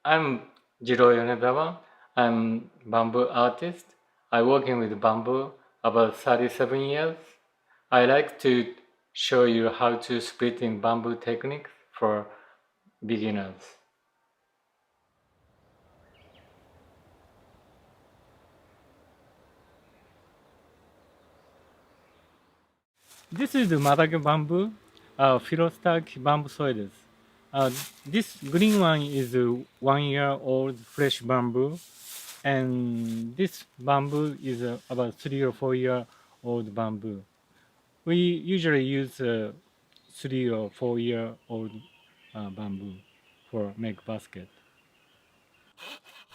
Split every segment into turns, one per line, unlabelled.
I'm Jiro Yonezawa. I'm bamboo artist. I working with bamboo about 37 years. I like to show you how to split in bamboo techniques for beginners. This is the Madage bamboo, Philostarch bambusoides. This green one is a 1 year old fresh bamboo, and this bamboo is about 3 or 4 year old bamboo. We usually use 3 or 4 year old bamboo for make basket.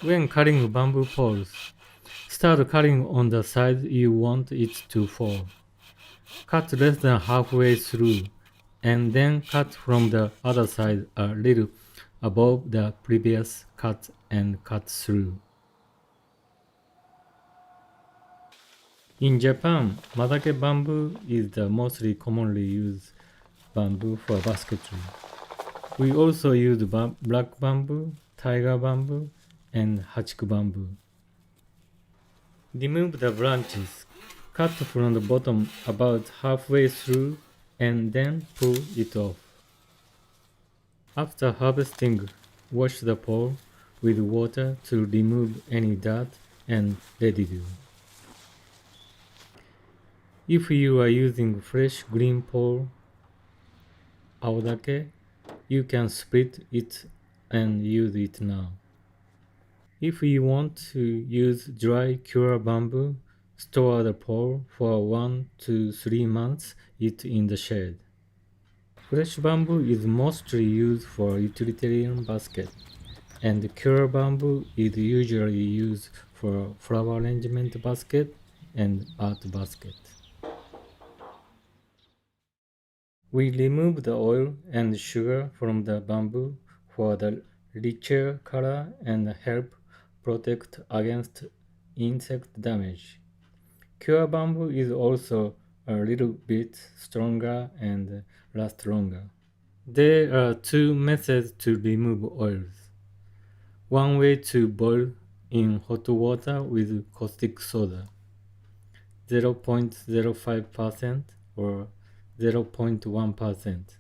When cutting bamboo poles, start cutting on the side you want it to fall. Cut less than halfway through, and then cut from the other side a little above the previous cut and cut through. In Japan, Madake bamboo is the mostly commonly used bamboo for basketry. We also use black bamboo, tiger bamboo, and hachiku bamboo. Remove the branches. Cut from the bottom about halfway through and then pull it off. After harvesting, wash the pole with water to remove any dirt and residue. If you are using fresh green pole, aodake, you can split it and use it now. If you want to use dry cure bamboo, store the pole for 1 to 3 months it in the shade. Fresh bamboo is mostly used for utilitarian basket, and cure bamboo is usually used for flower arrangement basket and art basket. We remove the oil and sugar from the bamboo for the richer color and help protect against insect damage. Cure bamboo is also a little bit stronger and lasts longer. There are two methods to remove oils. One way to boil in hot water with caustic soda, 0.05% or 0.1%.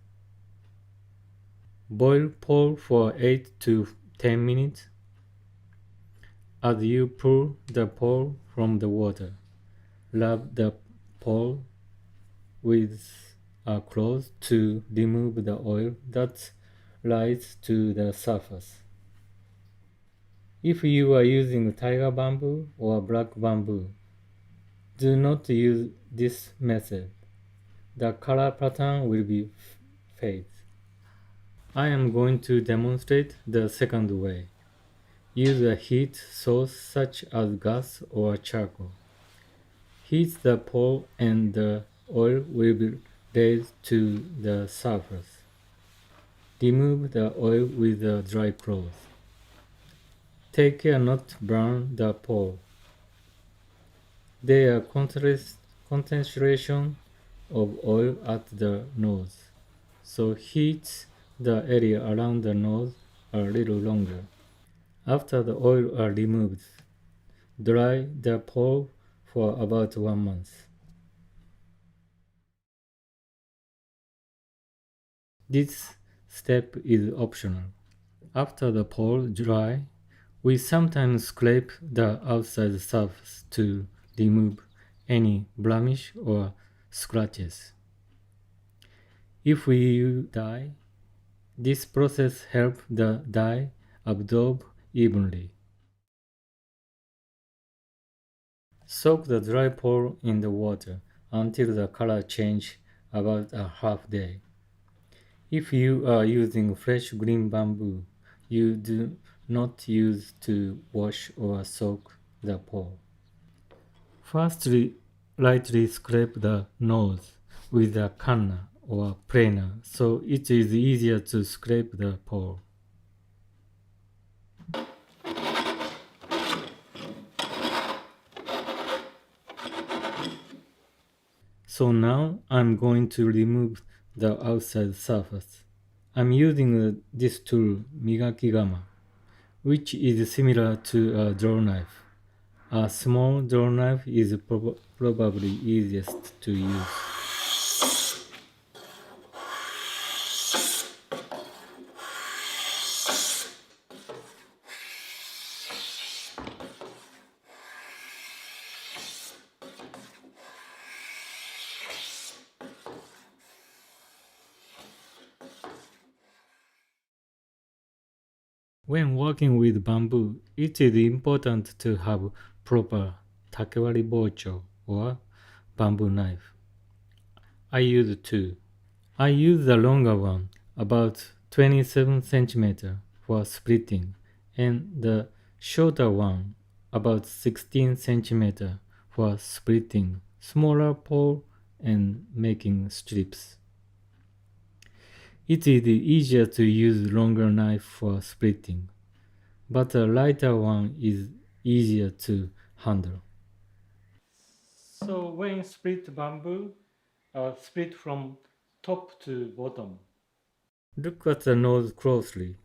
Boil pole for 8 to 10 minutes. As you pull the pole from the water, rub the pole with a cloth to remove the oil that rises to the surface. If you are using tiger bamboo or black bamboo, do not use this method. The color pattern will be fade. I am going to demonstrate the second way. Use a heat source such as gas or charcoal. Heat the pole and the oil will be raised to the surface. Remove the oil with a dry cloth. Take care not to burn the pole. There are concentration of oil at the nose, so heat the area around the nose a little longer. After the oil are removed, dry the pole for about 1 month. This step is optional. After the pole dry, we sometimes scrape the outside surface to remove any blemish or scratches. If we use dye, this process helps the dye absorb evenly. Soak the dry pole in the water until the color changes about a half day. If you are using fresh green bamboo, you do not use to wash or soak the pole. Firstly, lightly scrape the nose with a kanna or planer so it is easier to scrape the pole. So now I'm going to remove the outside surface. I'm using this tool, Migaki Gamma. which is similar to a draw knife. A small draw knife is probably easiest to use. When working with bamboo, it is important to have proper takewari bocho or bamboo knife. I use two. I use the longer one, about 27 cm for splitting, and the shorter one, about 16 cm for splitting smaller pole and making strips. It is easier to use longer knife for splitting, but a lighter one is easier to handle. So when split bamboo, split from top to bottom. Look at the nose closely.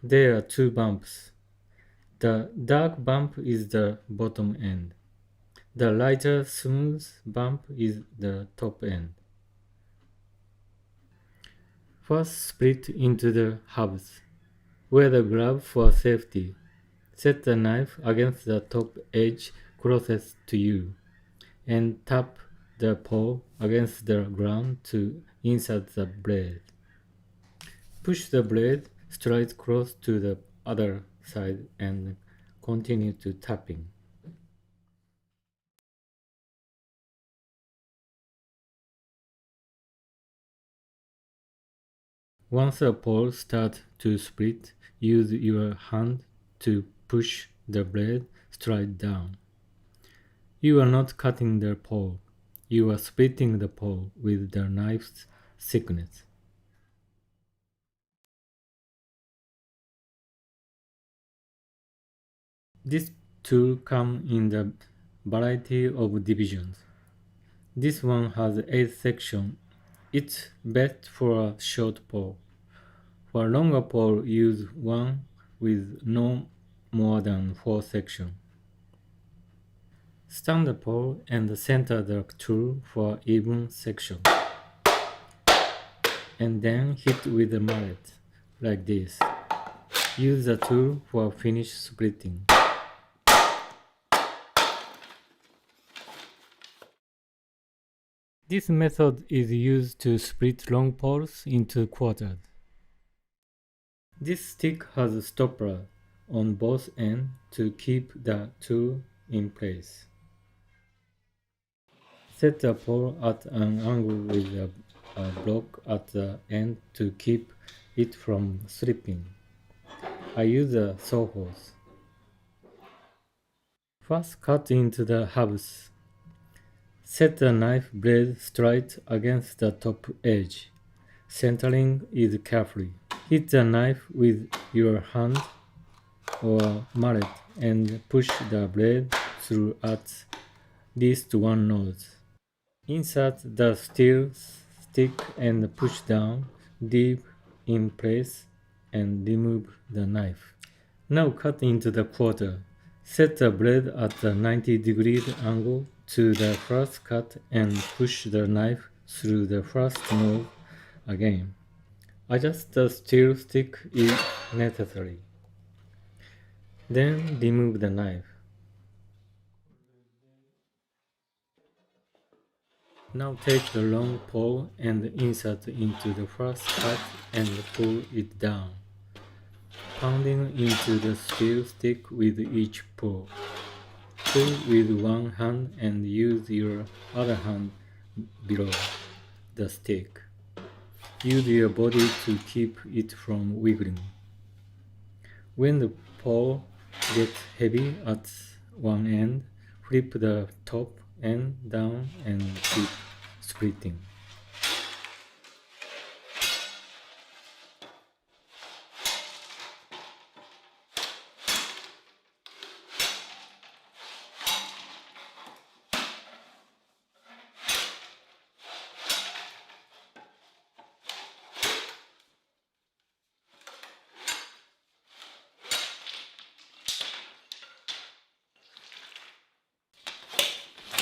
There are two bumps. The dark bump is the bottom end. The lighter smooth bump is the top end. First split into the halves. Wear the glove for safety. Set the knife against the top edge closest to you and tap the paw against the ground to insert the blade. Push the blade straight close to the other side and continue to tapping. Once a pole starts to split, use your hand to push the blade straight down. You are not cutting the pole, you are splitting the pole with the knife's thickness. This tool comes in the variety of divisions. This one has 8 sections. It's best for a short pole. For a longer pole, use one with no more than 4 sections. Stand the pole and center the tool for even section. And then hit with the mallet, like this. Use the tool for finish splitting. This method is used to split long poles into quarters. This stick has a stopper on both ends to keep the tool in place. Set the pole at an angle with a block at the end to keep it from slipping. I use a sawhorse. First cut into the halves. Set the knife blade straight against the top edge. Centering is carefully. Hit the knife with your hand or mallet and push the blade through at least one notch. Insert the steel stick and push down deep in place and remove the knife. Now cut into the quarter. Set the blade at a 90-degree angle to the first cut and push the knife through the first notch again. Adjust the steel stick if necessary. Then remove the knife. Now take the long pole and insert into the first cut and pull it down, pounding into the steel stick with each pull. Pull with one hand and use your other hand below the stick. Use your body to keep it from wiggling. When the pole gets heavy at one end, flip the top end down and keep splitting.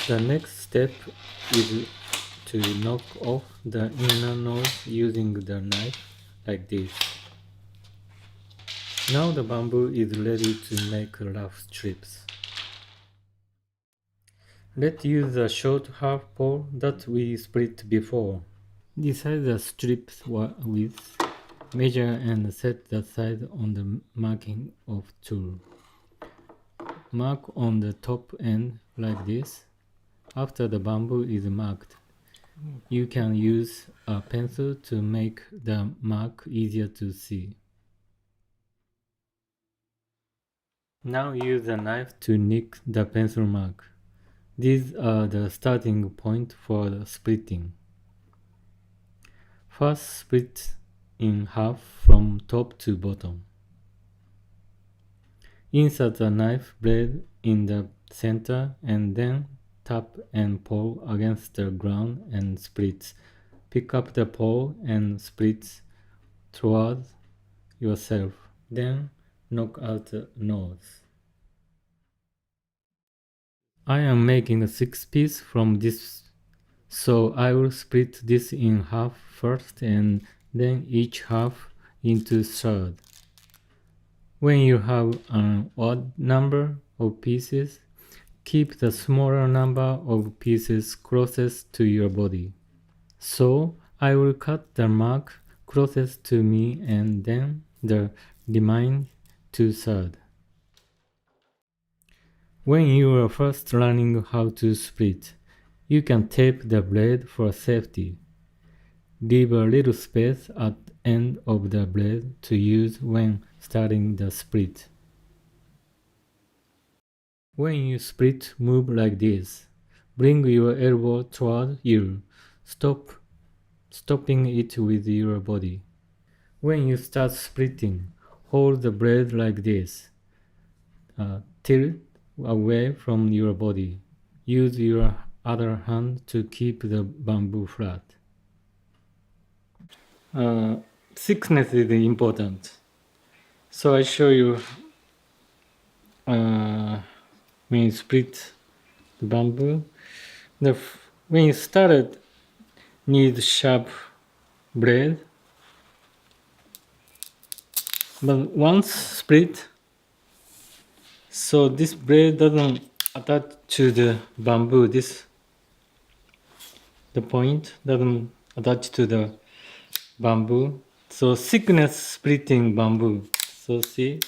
The next step is to knock off the inner node using the knife, like this. Now the bamboo is ready to make rough strips. Let's use the short half pole that we split before. Decide the strip's width, measure and set the size on the marking of tool. Mark on the top end like this. After the bamboo is marked, you can use a pencil to make the mark easier to see. Now use a knife to nick the pencil mark. These are the starting point for the splitting. First split in half from top to bottom. Insert the knife blade in the center and then tap and pull against the ground and split. Pick up the pole and split towards yourself. Then knock out the nodes. I am making a 6-piece from this, so I will split this in half first and then each half into third. When you have an odd number of pieces, keep the smaller number of pieces closest to your body. So I will cut the mark closest to me and then the remaining two-thirds. When you are first learning how to split, you can tape the blade for safety. Leave a little space at the end of the blade to use when starting the split. When you split, move like this. Bring your elbow toward you. Stopping it with your body. When you start splitting, hold the blade like this. Tilt away from your body. Use your other hand to keep the bamboo flat. Thickness is important. So I show you when you split the bamboo. When you started, need sharp blade. But once split, so this blade doesn't attach to the bamboo. The point doesn't attach to the bamboo. So thickness splitting bamboo. So see.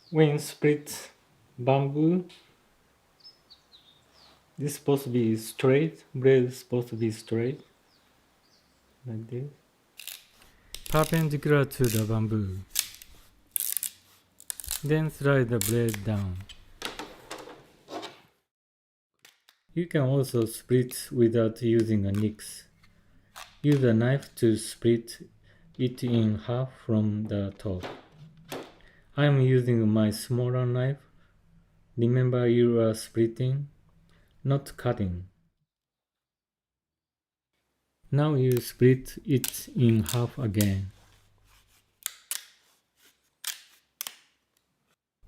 When you split bamboo, this is supposed to be straight. Blade is supposed to be straight. Like this. Perpendicular to the bamboo. Then slide the blade down. You can also split without using a nix. Use a knife to split it in half from the top. I am using my smaller knife. Remember, you are splitting, not cutting. Now you split it in half again.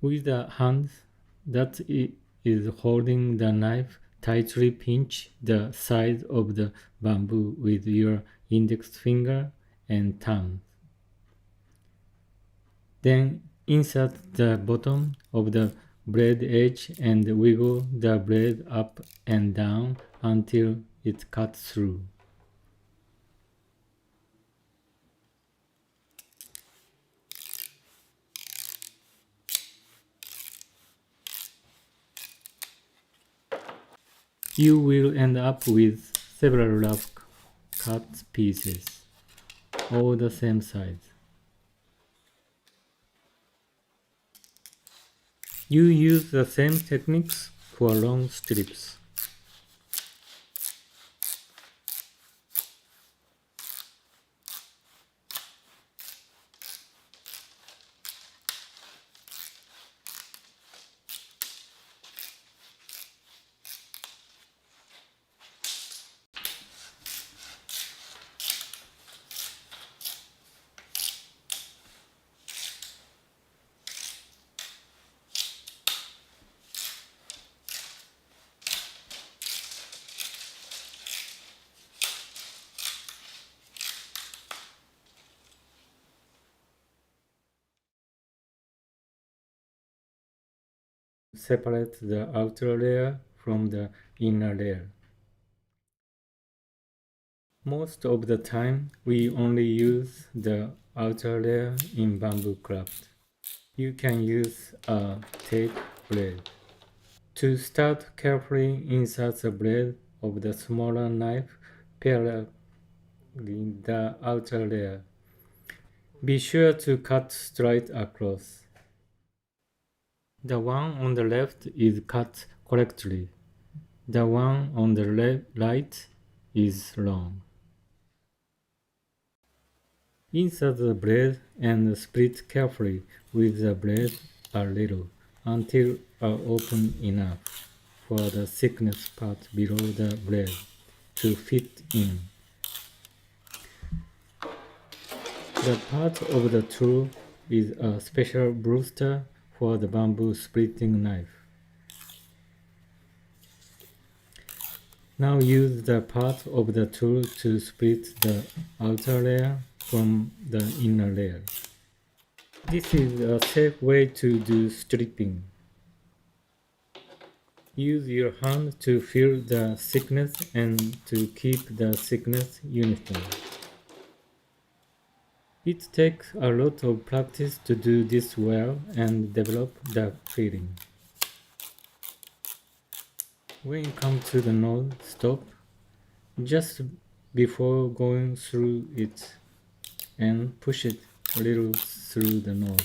With the hand that is holding the knife, tightly pinch the side of the bamboo with your index finger and thumb. Then insert the bottom of the blade edge and wiggle the blade up and down until it cuts through. You will end up with several rough cut pieces, all the same size. You use the same techniques for long strips. separate the outer layer from the inner layer. Most of the time, we only use the outer layer in bamboo craft. You can use a tape blade. To start, carefully insert the blade of the smaller knife parallel in the outer layer. Be sure to cut straight across. The one on the left is cut correctly. The one on the right is wrong. Insert the blade and split carefully with the blade a little until open enough for the thickness part below the blade to fit in. The part of the tool is a special booster for the bamboo splitting knife. Now use the part of the tool to split the outer layer from the inner layer. This is a safe way to do stripping. Use your hand to feel the thickness and to keep the thickness uniform. It takes a lot of practice to do this well and develop the feeling. When you come to the node, stop just before going through it and push it a little through the node.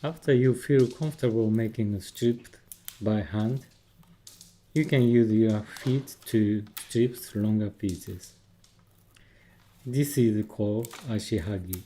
After you feel comfortable making a strip by hand, you can use your feet to strip longer pieces. This is called ashihagi.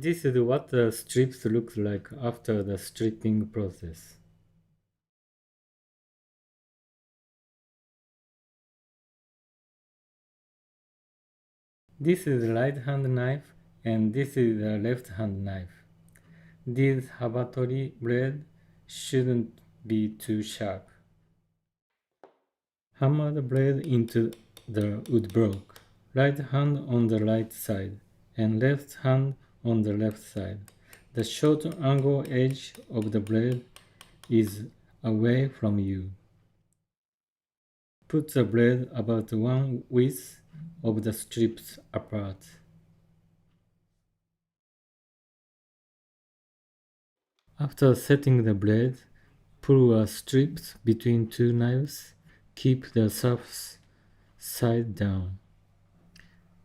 This is what the strips look like after the stripping process. This is a right hand knife and this is a left hand knife. These habatori blades shouldn't be too sharp. Hammer the blade into the woodblock. Right hand on the right side and left hand on the left side. The short angle edge of the blade is away from you. Put the blade about one width of the strips apart. After setting the blade, pull a strip between two knives. Keep the surface side down.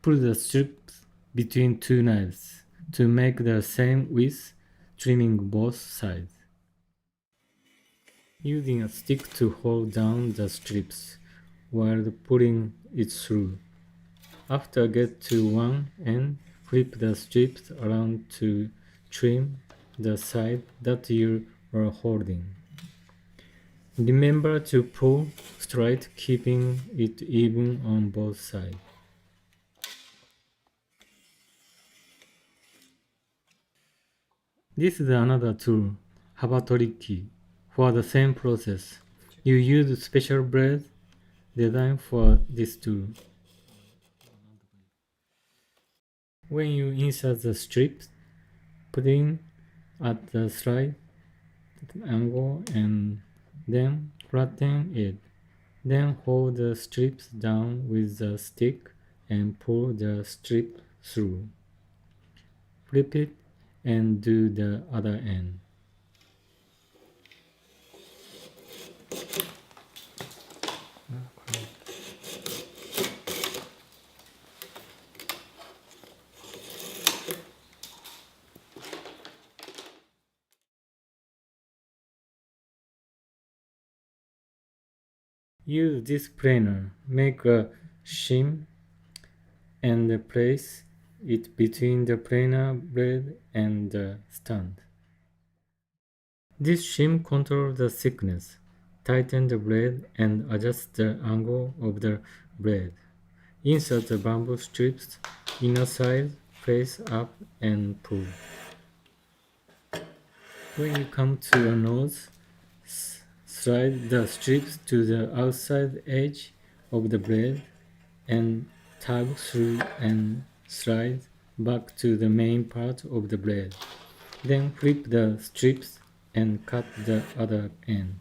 Pull the strip between two knives to make the same width, trimming both sides. Using a stick to hold down the strips while pulling it through. After get to one end, flip the strips around to trim the side that you are holding. Remember to pull straight, keeping it even on both sides. This is another tool, Habatoriki. For the same process, you use special blades designed for this tool. When you insert the strips, put in at the slight angle and then flatten it. Then hold the strips down with the stick and pull the strip through. Flip it and do the other end. Use this planer, make a shim and place it between the planer blade and the stand. This shim controls the thickness, tightens the blade, and adjusts the angle of the blade. Insert the bamboo strips, inner side, face up, and pull. When you come to a nose, slide the strips to the outside edge of the blade and tug through and slide back to the main part of the blade. Then flip the strips and cut the other end.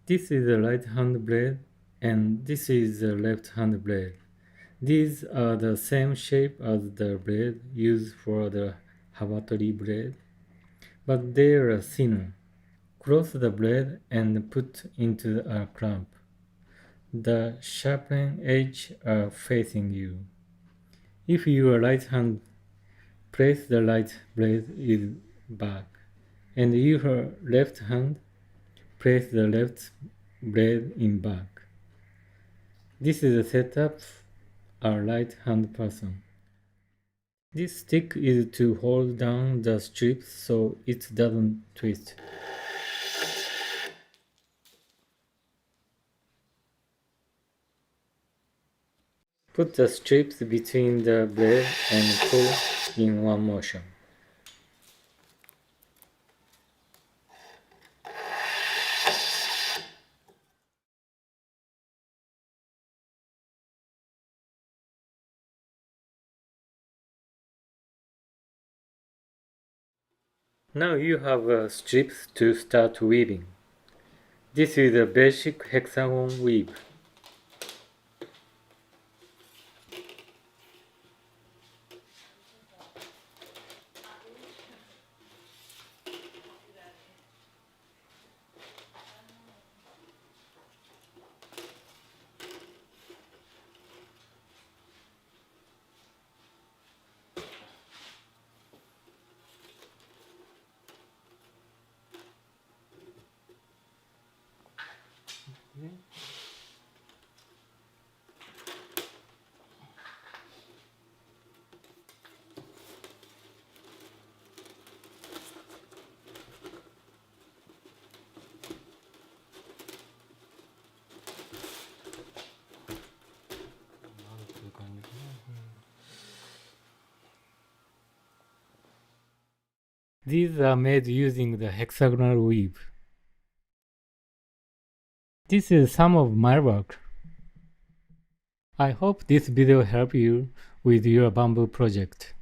This is a right hand blade and this is a left hand blade. These are the same shape as the blade used for the Hawatori blade, but they are thinner. Close the blade and put into a clamp. The sharpened edges are facing you. If you are right hand, place the right blade in back, and if you are left hand, place the left blade in back. This is a setup a right hand person. This stick is to hold down the strips so it doesn't twist. Put the strips between the blade and pull in one motion. Now you have strips to start weaving. This is a basic hexagon weave. These are made using the hexagonal weave. This is some of my work. I hope this video helped you with your bamboo project.